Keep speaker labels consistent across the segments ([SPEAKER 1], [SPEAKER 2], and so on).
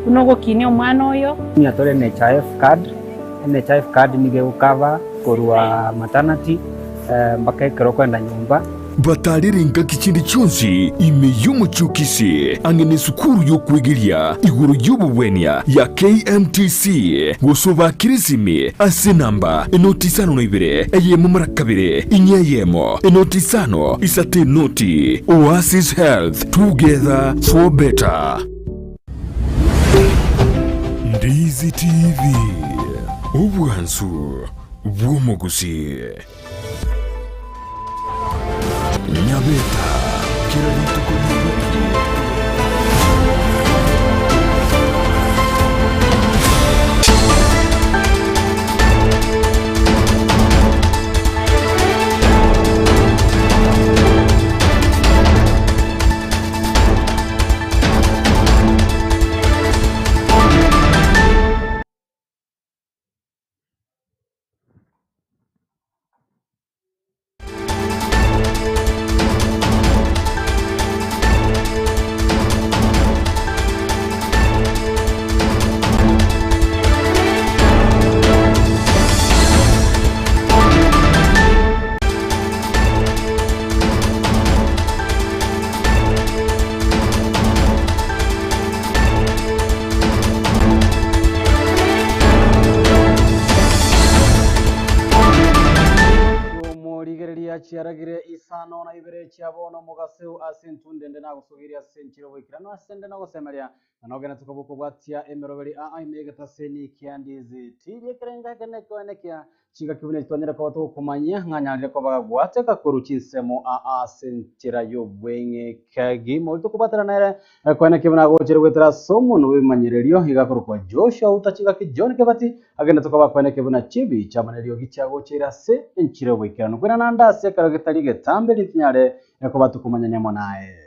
[SPEAKER 1] unogo kinyo mwana oyo
[SPEAKER 2] ni atore NHIF card nige ukava korwa maternity mpaka ikero kwenda nyumba
[SPEAKER 3] batarirenga kikindi cyonse imeyumu cyukisi angene sukuru yo kwegeria iguru y'ububwenya ya KMTC gusoba kirizimi asenamba enoti 52 eyemo marakabire inyeyemo enoti 5 isate noti Oasis Health together for better. Ndizi TV ubwansu bw'umuguzi Nyabeta kirarito kunyuki
[SPEAKER 4] Chiaragire Isano na Ibere chiabono mugaseu asentunde ndena gusugiria senchiro wikirano asende na gosemeria nanogena tukabuko bwatia emeroberi imegata seni kiandizi tiri kerenga kenekia chinga kibune twanyera kwa to kumanya nganyarire kwa bagwate ka kuruchinsemo senchira yo bwenge kagi molto kubatara nere kwa kibuna gochere wetera somo no bimanyererio igakuru kwa Joshua Auta chinga ki John kebati agenda tukaba kwa kibuna chibi chamanelio gichago chira se enchiro wikirano kwena nanda se karagitari getambe litinyare ko batukumanya nyamo nae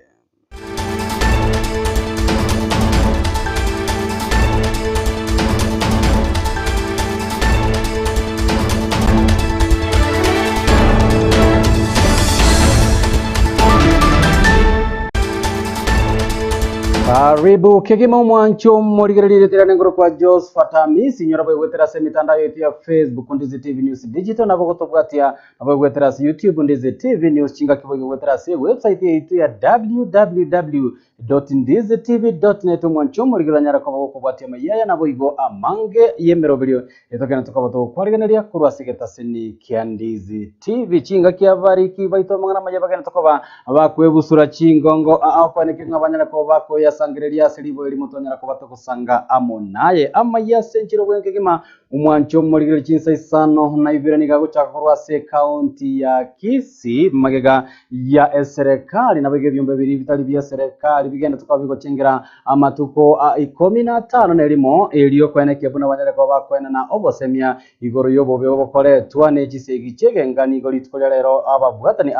[SPEAKER 4] Karibu kegima mwancho morigerere tirane ngoro kwa Josphat Hamisi nyora bwe wetera se mitandao yetu ya Facebook Ndizi TV News Digital na bogoto bwatia bwe wetera se YouTube Ndizi TV News chinga kibwe wetera se website yetu ya www.ndizitv.net mwancho morigerere nyara kwa boko bwatia mayaya na boigo amange yemerobelio etokana tukabato kwarigeneria kurwa sigeta seni kiandizi TV chinga kiavariki baito mangana mayabagana tokoba abakwebusura chingongo akwaneke ngabanyana ko bako ya sangireria silibo eri mutonyera ko batokusanga amonaye Amayia senchiro bwenkegema umwancho murigire Chinsa Isano na Ibere nigago chakorwa se county ya Kisii magega ya serikali na bege byombe biri bitali bya serikali bigenda tukabigo chengera amatuko 15 nerimo eliyo kweneke buna banyere ko bakwena na obosemia igoro yobo bokore twane chisegi chegengani igoro itkolero ababwatani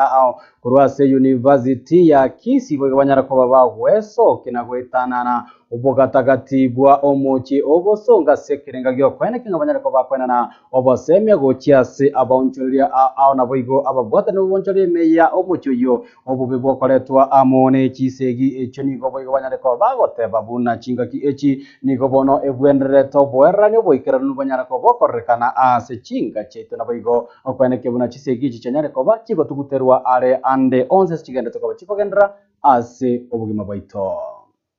[SPEAKER 4] kurwa se university ya Kisii bwe banyara ko babagweso kinagwetanana ubogatagatibwa omochi obosonga sekirenga gyo kweneke ngabanyara ko bakwena na obosemia gochiase abonchoria na boigo ababwata no bonchoria meya omocho yo obube bokoretwa amone chisegi echo nigo boigo banyara ko bagote babuna chinga ki echi nigo bono ebwendere to bwerranyo boikera no banyara ko bokorekana ase chinga cheto na boigo okweneke buna chisegi chichanyare ko bachigo tuguterwa are ande 11 chigenda to ko chikogendra ase obugima baito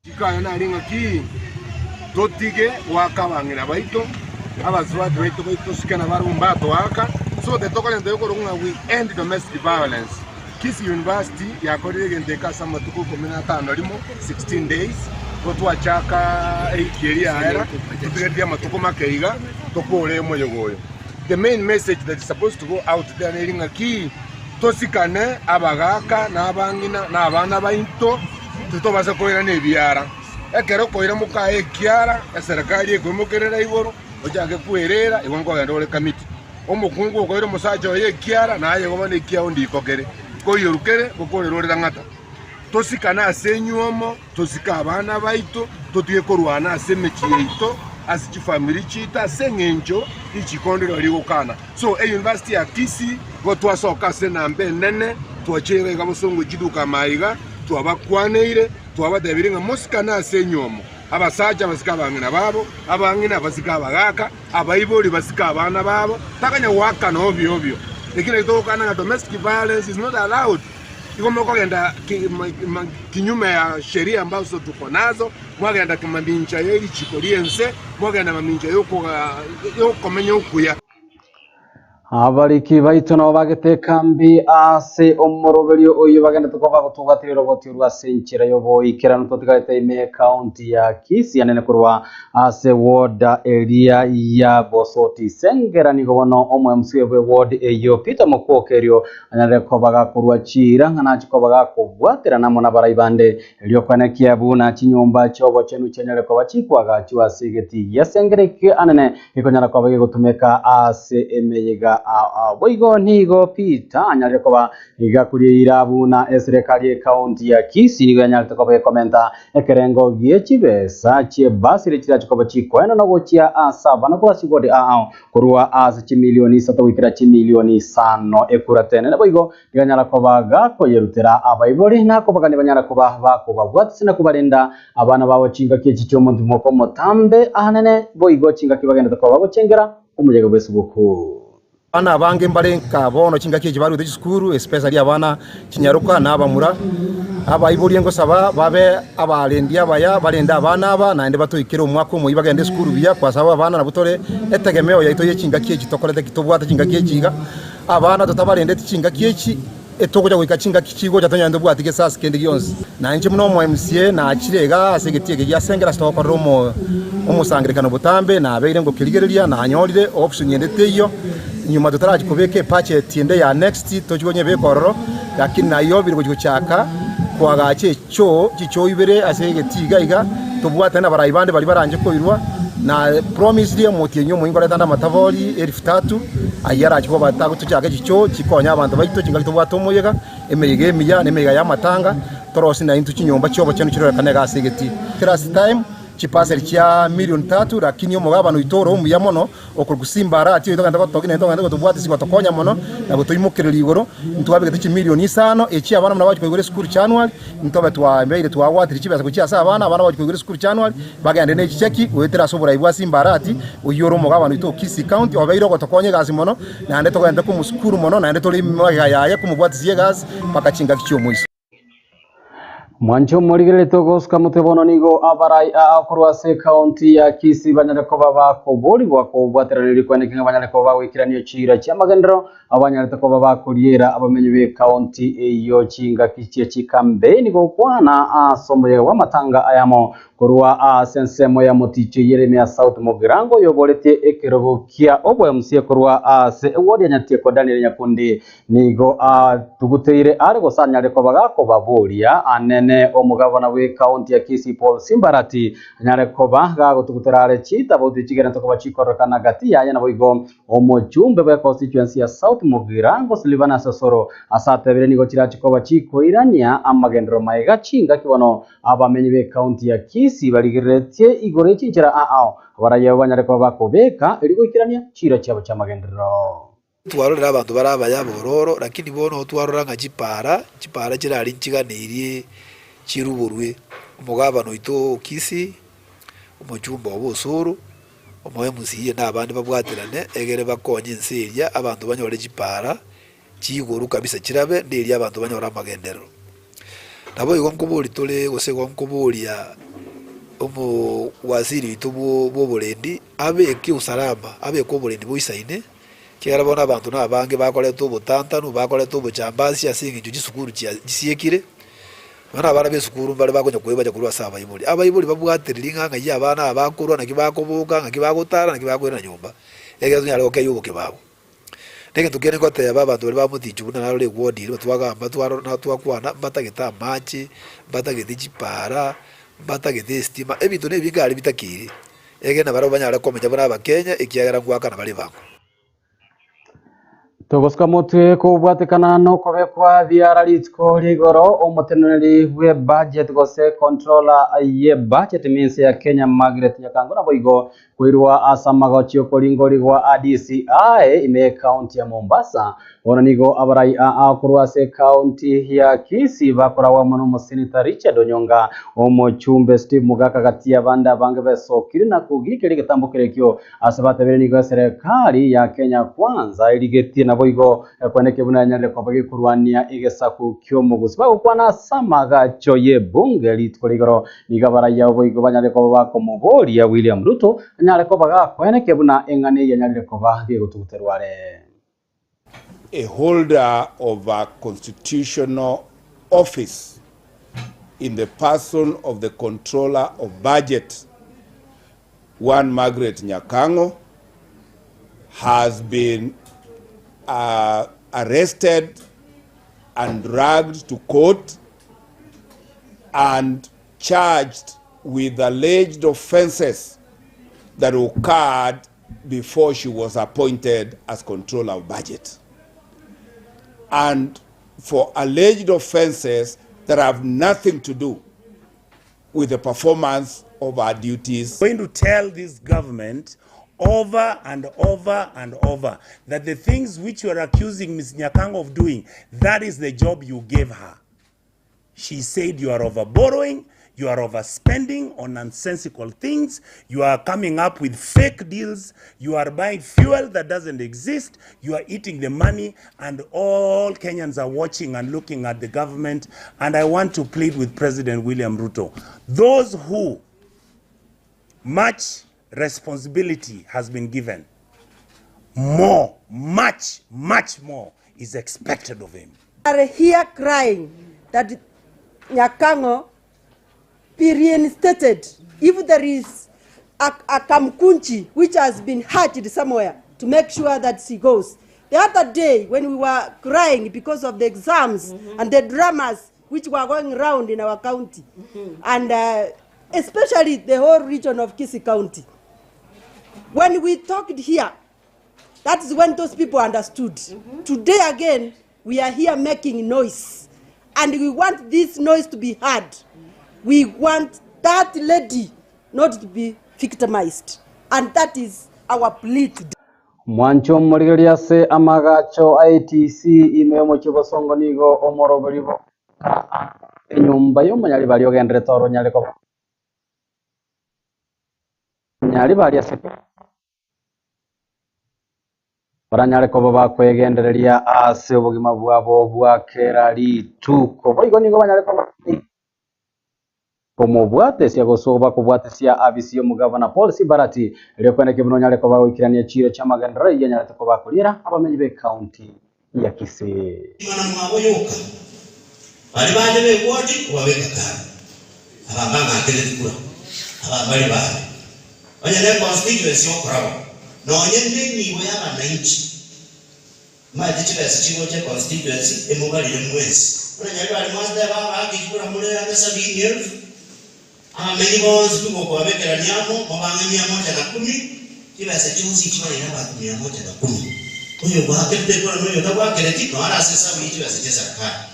[SPEAKER 5] Chikaya na ringa ki totige wakabangira baito abazwadi baito baito sikana barumbato waka so the toka lendo yoko runga we end domestic violence. Kisii University yakorire gendeka sama tuko 15 limo 16 days otwa chaka 8 yeria era tutegeria matuko makeiga tokore moyogoyo. The main message that is supposed to go out there ringa ki tosikane abagaka na abangina na abana baito tutobasa koira nebiara ekero koira mukae kiara eserikali ekomokerera igoro ojage kuerera igongo gandole kamiti omukungu koira musacho ye kiara na aye gobane kiao ndikokere koyorukere gokorerorera ngata tosikana asenyuomo tosika abana baito totuye korwana asemechi yeito asichi family chita sengenjo ichikondero ligokana so university ya Kisii gotwa soka senambe nene twachere gamusongo jiduka maiga twabakwaneire twabadebiringa musikana asenyomo abasacha basika abang'ina babo abang'ina basika abagaka abaibori basika abana babo takanya waka no obyo lakini itokana domestic violence is not allowed. Iko mko kwenda kinyume ya sheria ambazo tuko nazo, mwagenda kimaminja yeli chikoliense, mwagenda maminja yoko menye ukuya.
[SPEAKER 4] Abariki baitu nabo bagiteka mbi ase omoroberio oyo bagenda tukoba gutugatira roboti rwa senchira yobo ikirano totigaite ime county ya Kisii anene kurwa ase ward area ya Bosoti sengera ni gono omwe msiwe ward eyo Peter Mukwokerio anare kobaga kurwa chira ngana chikobaga kubwatira namo na baraibande elio kwanekia buna chinyumba chobo chenu chenyere koba chikwaga chwa sigeti yasengereke anene ikonyara kobaga gutumeka ase emeyega boigo nigo Peter anyare koba igakurie irabu na serikali county ya Kisii nigo anyare koba komenta ekerengo giechibesa chie basire chira chikoba chikwena no gochia asaba na kwa sigode kurua asa chi milioni 7 wikira chi milioni 5 ekuratene na boigo iganyara koba gako yerutera abaibori na koba banyara koba bakoba bwatsina kubarinda abana bawo chinga kichi cyomo ndimoko motambe ahanene boigo chinga kibagenda koba gochengera umujego besubuku
[SPEAKER 1] Ana bange mbarenka bono chinga kije baru de skuru especially abana kinyaruka na abamura abayiburiye ngo saba babe abarendi abaya barenda abana aba nande batoyikira umwaka umwe bagende skuru biya kwa saba abana na butore etegemeo yaito ye chinga kije tokorete kitobwata chinga kije abana tutabarende chinga kije etokuja gwika chinga kichigo cyatanyando bwatike sasa kende gyonse na nje muno mu MCA na akirega asegetiye yasengera stop romo umusangirekano butambe na abeire ngo kirigereria na anyorire option yendete iyo nyuma tutaraje kubeke patch tiende ya next tojibonye bekororo lakini nayo biri kuchaka kwa gache chicho ibere asegetiga iga tubwata na barayibande bari baranje ko irwa na promise dia mutie nyo muingo letanda matavoli 3000 ayara chiko batago tuchaka chicho chikonya abantu baito chingali tubwato muyega emeyege miya nemeyega ya matanga torosi na intu chinyomba cyobo cyane kirora kanega asegeti trust time chipaseri chia milioni 3 lakini yo mugabano itoro mu yamono okugusimbara ati itoganda batogine itoganda gutubwati sibatokonya mono nabo tuyimukirira igoro ntwabe gati milioni 5 echi abana mna baje kwigure school January ntobe twa mbere twa watiri chibasa kuchia sa abana baje kwigure school January bagande ne chicheki wetera sobora ibwa simbara ati uyoro mugabano ito Kisii county obeiro gotokonye gazi mono nande toganda ku muskuru mono nande toli magaya kumubwati sie gazi pakachinga kichyo muisi
[SPEAKER 4] Mwancho morigere togoska mutebono nigo abarai akurwase county ya Kisii banyare koba bakobori bwako bwateraniri kwanekinga banyare koba wikiraniyo chira cyamagendero abanyare koba bakuriera abamenye be county eyo chinga kichye chikambe nigo kwana asomoye wa matanga ayamo kurwa sensemo ya moticho Yeremia South Mogirango yoborete ekerogo kia obwe msie kurwa se wodi anyatie ko Daniel Nyakundi nigo tuguteire arego sanyare koba gako baboria anene omugabana we county ya Kisii Paul Simbarati nyare koba gago tuguterare chita bodi chigera to koba chikorokana gati ya na boigo omojumbe be constituency ya South Mogirango Silvana Sosoro asatebere nigo chirachi koba chikoirania amagendero maiga chinga kibono abamenye be county ya Kisii barigeretie igore chinchira baraye banyare koba bakobeka erigo ikirania chira cyabo cyamagendero
[SPEAKER 6] twarorera abantu barabaya bororo lakini bono twarora nka chipara kirari nchiganirie chiruburwe umugabano ito Kisii umujumba w'Obosoro omoye musiye nabandi babwaterane egere bakonye nseria abantu banyore chipara chiguru kabisa kirabe nderi abantu banyora amagendero nabo igomkuburi tole gosegomkuburia omo waziri itubo boborendi abe kiusalama abe koborendi boisaine kera bona abantu nabange bakoleto obutantanu bakoleto obuchambazi asinga inju gisukuru gisiekire bana bana besukuru bale bakonya kubaja kulwa saba yimuli abayibuli babwaterira nkanga ya abana abakurwa nakibakobuka nakibagotara nakibakwera nyumba egezo nyale okeyubuke babo ndege tukene ko taya baba bale bamutichu buna nalo le wodi batwagamba twakwana batageta machi batageta chipara batageta stima ebintu nebigari bitakiri ege na baro banyara komenya bana bakenya ikiagara kwaka na bale bango
[SPEAKER 4] Togosika mutwe kubwatikana no kobekwa biara litko ligoro omuteneri we budget gose controller ye budget means ya Kenya Margaret Nyakango na boigo kwirwa asamago chiokolingo ligwa ADCI ime county ya Mombasa ona nigo abarai akurwase county ya Kisii bakora wa muno musenita Richard Onyonga omuchumbe Steve Mugaka gatia banda bange besokiri na kugikiri gitambukire kyo asabatabere nigo serikali ya Kenya kwanza iligeti na boigo kweneke bunanyale kwa bagi kurwania igesaku kyo mugusi bagukwana samaga choye bunge litkoligoro nigabara ya boigo banyale kwa bako mubori ya William Ruto nyale kwa baga kweneke buna engane ya nyale kwa bagi gututerware.
[SPEAKER 7] A holder of a constitutional office in the person of the controller of budget, one Margaret Nyakango, has been arrested and dragged to court and charged with alleged offenses that occurred before she was appointed as controller of budget, and for alleged offenses that have nothing to do with the performance of our duties.
[SPEAKER 8] I'm going to tell this government over and over and over that the things which you are accusing Ms. Nyakango of doing, that is the job you gave her. She said you are over borrowing, you are overspending on nonsensical things, you are coming up with fake deals, you are buying fuel that doesn't exist, you are eating the money, and all Kenyans are watching and looking at the government. And I want to plead with President William Ruto. Those who much responsibility has been given, more, much more is expected of him.
[SPEAKER 9] We are here crying that Nyakango be reinstated. If there is a Kamkunchi which has been hatched somewhere, to make sure that she goes. The other day when we were crying because of the exams and the dramas which were going around in our county, and especially the whole region of Kisii County, when we talked here, that is when those people understood. Today again, we are here making noise, and we want this noise to be heard. We want that lady not to be victimized, and that is our plea today.
[SPEAKER 4] Mwancho murigeria se amagacho ITC imemo chibosongo nigo omoroberibo enyumba yo manyali bali ogendere toro nyale ko nyali bali aseke baranyale ko baba kwegendereria ase obugima bwabo bwakera lituko boigo nigo banyale ko como bwate sia gosoba ko bwate sia abisiyo mugavana policy barati leo kwene kibuno nyale ko bawikirania chiro cha magandara yanyale ko bakulira abamenyi be county ya Kisii
[SPEAKER 10] mana mwabo yoka bali baje be wodi wabeka kana abanga akele kura abali bali banyale constituency okorabo no nyende niwe y'abananchi maji chibese chigo cha constituency emugari mwezi banyale bali mwazde baba akikura mule ya 70,000 amenyi bonzi tuko kwa bekera nyamo mabanga 110 kibese cyusi kibali n'abantu 110 uyo gwakete kwa n'uyo tabwakere tiko arasesa wichi bese cyesakara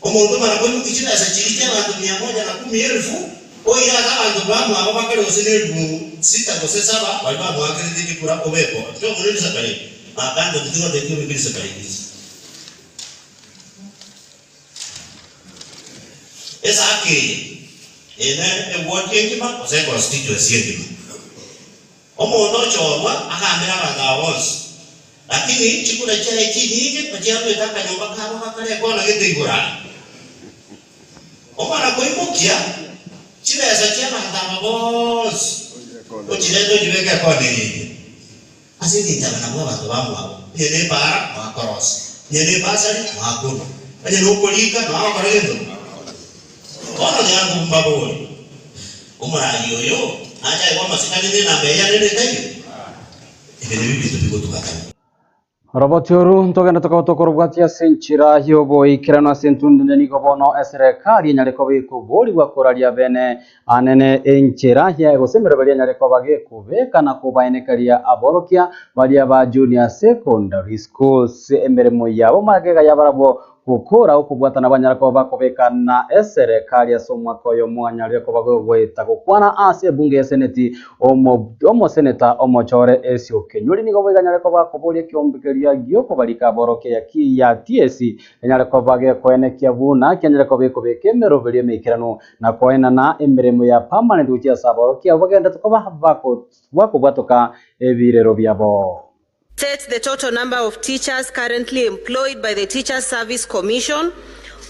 [SPEAKER 10] omuntu marako n'ikibese kiri cy'abantu 110,000 oya abantu bamu abo bakare oseneru sita gose saba bali bamu akere tiki kura obeko cyo muri sakare akando tiko de kyo bibiri sakare esa ake ene working ma ose constituency ngima omuntu ochobwa akamera abangawonse lakini chikula cha ikini pajabu etaka nyumba kabo kakale kona gitigura omwana koimukia chibesa cha bandama boss ochileto jibeka kone asidi tabana bwa bantu bamwa yene para makoros yene basari makono anye nokolika na akarendo ona yangu mbabo omwana yoyo acha kwa masikani na meya nene tayo ibere bibi tupiko tukakana
[SPEAKER 4] Robotiuru ntogenda tukabutokorobwatia senchira yobo ikirano sentunde ni gobono serikali nyareko bikuburi gwakoraria bene anene enchira ya gosemereberia nyareko bagekubeka na kubaenekaria aborokia baria ba junior secondary schools emeremo yabo magega yabarabo gukora ukubwatana banyarako bakobeka na serikali ya somwakoyo mwanya reko bagweta gukwana ase bunge ya seneti omo seneta omochore esio kenyuri nigo baganyareko bakoboria kiombekeria gioko barika boroke ya TSC nyareko bage koenekia buna kenyareko bekobeke meroberie mekirano na koena na emeremo ya permanent utia saborokia bagenda tukoba bako batoka ebirero byabo.
[SPEAKER 11] State the total number of teachers currently employed by the Teachers Service Commission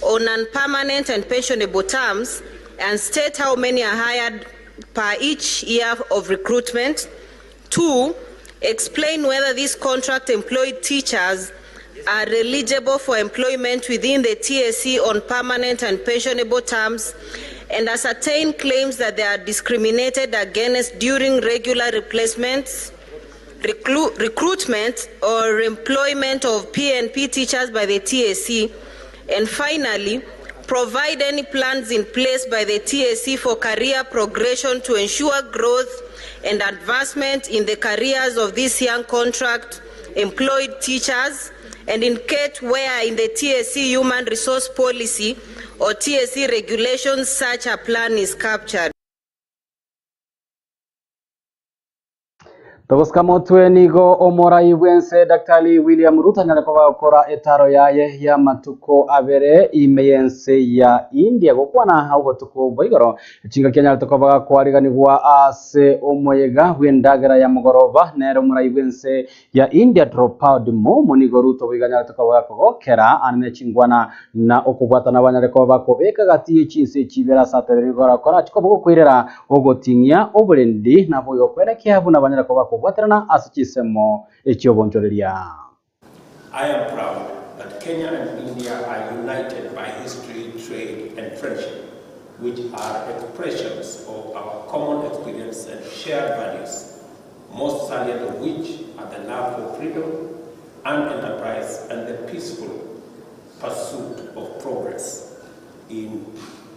[SPEAKER 11] on non-permanent and pensionable terms, and state how many are hired per each year of recruitment. 2, explain whether these contract employed teachers are eligible for employment within the TSC on permanent and pensionable terms, and ascertain claims that they are discriminated against during regular replacements, recruitment or employment of PNP teachers by the TSC, and finally, provide any plans in place by the TSC for career progression to ensure growth and advancement in the careers of these young contract employed teachers, and indicate where in the TSC human resource policy or TSC regulations such a plan is captured.
[SPEAKER 4] Togoska motwe nigo omorai wense Daktari William Ruto nyaleko bakora etaro yaye ya matuko abere imeyense ya India gukwana haugo tuko boigoro chinga Kenya tukobaga kwariganirwa ase omoyega wendagera ya mugoroba nero murai wense ya India drop out momo nigo Ruto biganya tukobaga kogokera anene chingwana na okubwatana banyaleko bakobeka gati Chinsa chibera satere gora kora chikobo kwirera ogotinya oburendi na boyo kwerekea buna banyaleko kubwaterana asichisemo ekyobonjoleria.
[SPEAKER 12] I am proud that Kenya and India are united by history, trade and friendship, which are expressions of our common experience and shared values, most salient of which are the love for freedom and enterprise and the peaceful pursuit of progress in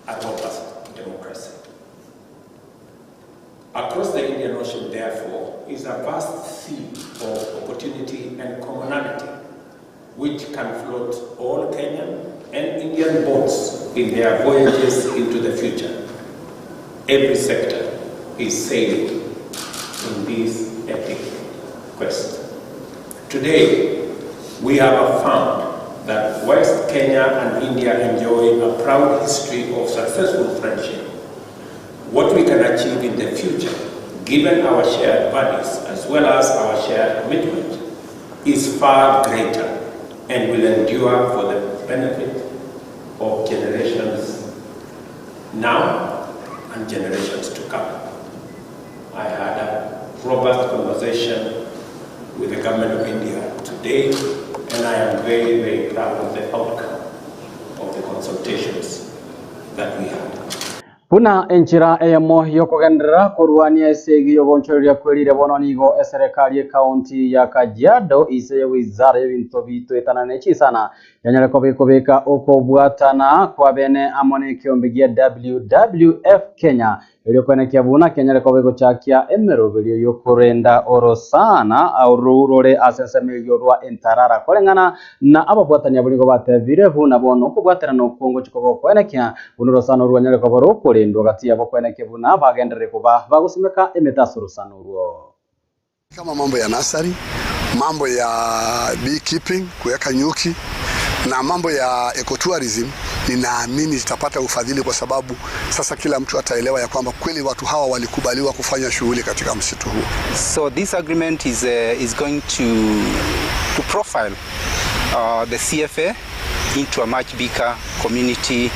[SPEAKER 12] a robust democracy. Across the Indian Ocean, therefore, is a vast sea of opportunity and commonality, which can float all Kenyan and Indian boats in their voyages into the future. Every sector is sailing in this epic quest. Today, we have affirmed that West Kenya and India enjoy a proud history of successful friendship. What we can achieve in the future, given our shared values as well as our shared commitment, is far greater and will endure for the benefit of generations now and generations to come. I had a robust conversation with the government of India today, and I am very, very proud of the outcome of the consultations that we had.
[SPEAKER 4] Puna enchira eyamo yokogendera kuruania esegi yogonchoria kwelire bononigo serikali county ya Kajiado ise wizara y'ebintu bitu etanane chisana yanyareko bikobeka okobwatana kwa bene amone kiombigia WWF Kenya iliyokwenekia buna kenyareko biko chakia emerobelio yokurenda orosana au rurore asesemilio rwa entarara kolengana na ababwatania buligo batevire buna bono kubwatana no kongo chikobo kwenekia bunurosana rwa nyareko baroko ndo gati yabo kweneke buna bagendere kuba bagusimeka emetasurusana ruo
[SPEAKER 13] kama mambo ya nasari, mambo ya beekeeping, kuweka nyuki na mambo ya ecotourism, ninaamini zitapata ufadhili kwa sababu sasa kila mtu ataelewa ya kwamba kweli watu hawa walikubaliwa kufanya shughuli katika msitu huu.
[SPEAKER 14] So this agreement is going to profile the CFA into a much bigger community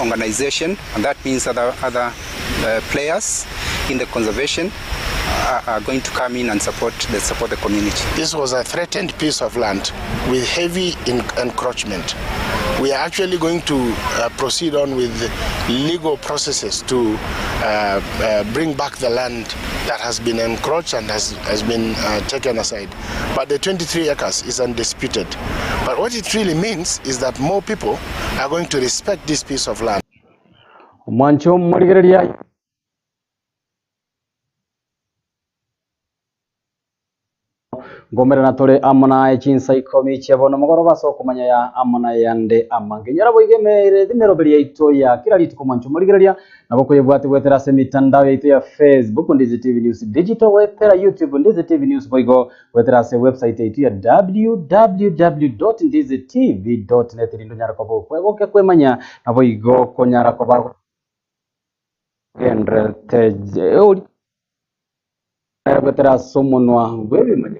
[SPEAKER 14] organization, and that means other players in the conservation are going to come in and support the community.
[SPEAKER 15] This was a threatened piece of land with heavy encroachment. we are actually going to proceed on with legal processes to bring back the land that has been encroached and has been taken aside. But the 23 acres is undisputed. But what it really means is that more people are going to respect this piece of land.
[SPEAKER 4] Mancho Margaria. Gomera na tore amana Chinsa ikomi chebono mogoro baso kumanya ya amana yande amange nyara boigemere dimeroberi yaito ya kila litu kumancho murigereria naboko yebwate wetera se mitandao yaito ya Facebook Ndizi TV News Digital wetera YouTube Ndizi TV News boigo wetera se website yaito ya www.ndizitv.net lindo nyara kwa bogo kwemanya naboigo konyara kwa bagoendre teje wetera somonwa wewe manya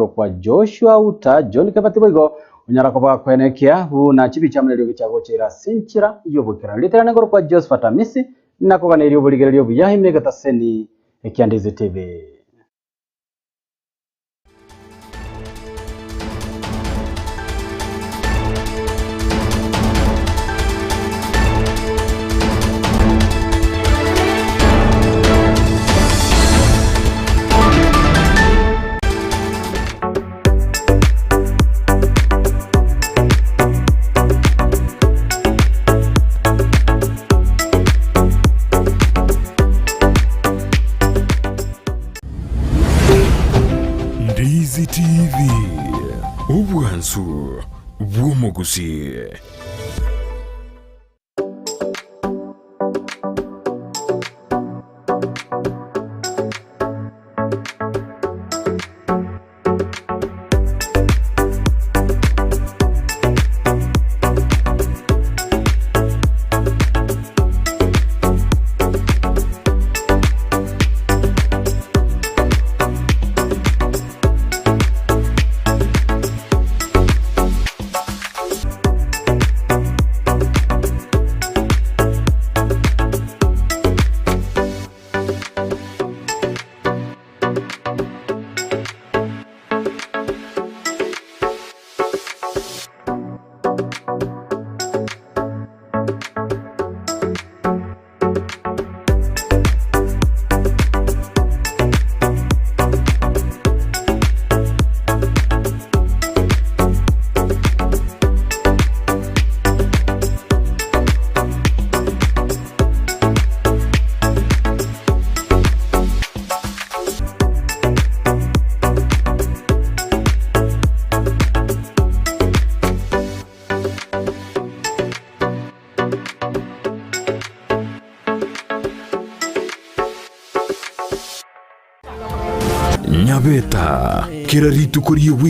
[SPEAKER 4] kwa Joshua Auta John Kabatiboigo unyara kwa kwenekea huu na chibi chamle chago chira sinchira yobukira litera ngoro kwa Josphat Hamisi na kwa ne yobuligera yobuyahi mega taseni ekiandize TV.
[SPEAKER 3] Ndizi TV Ubwansu Gusii. Nyabeta kira ritu kuri wiki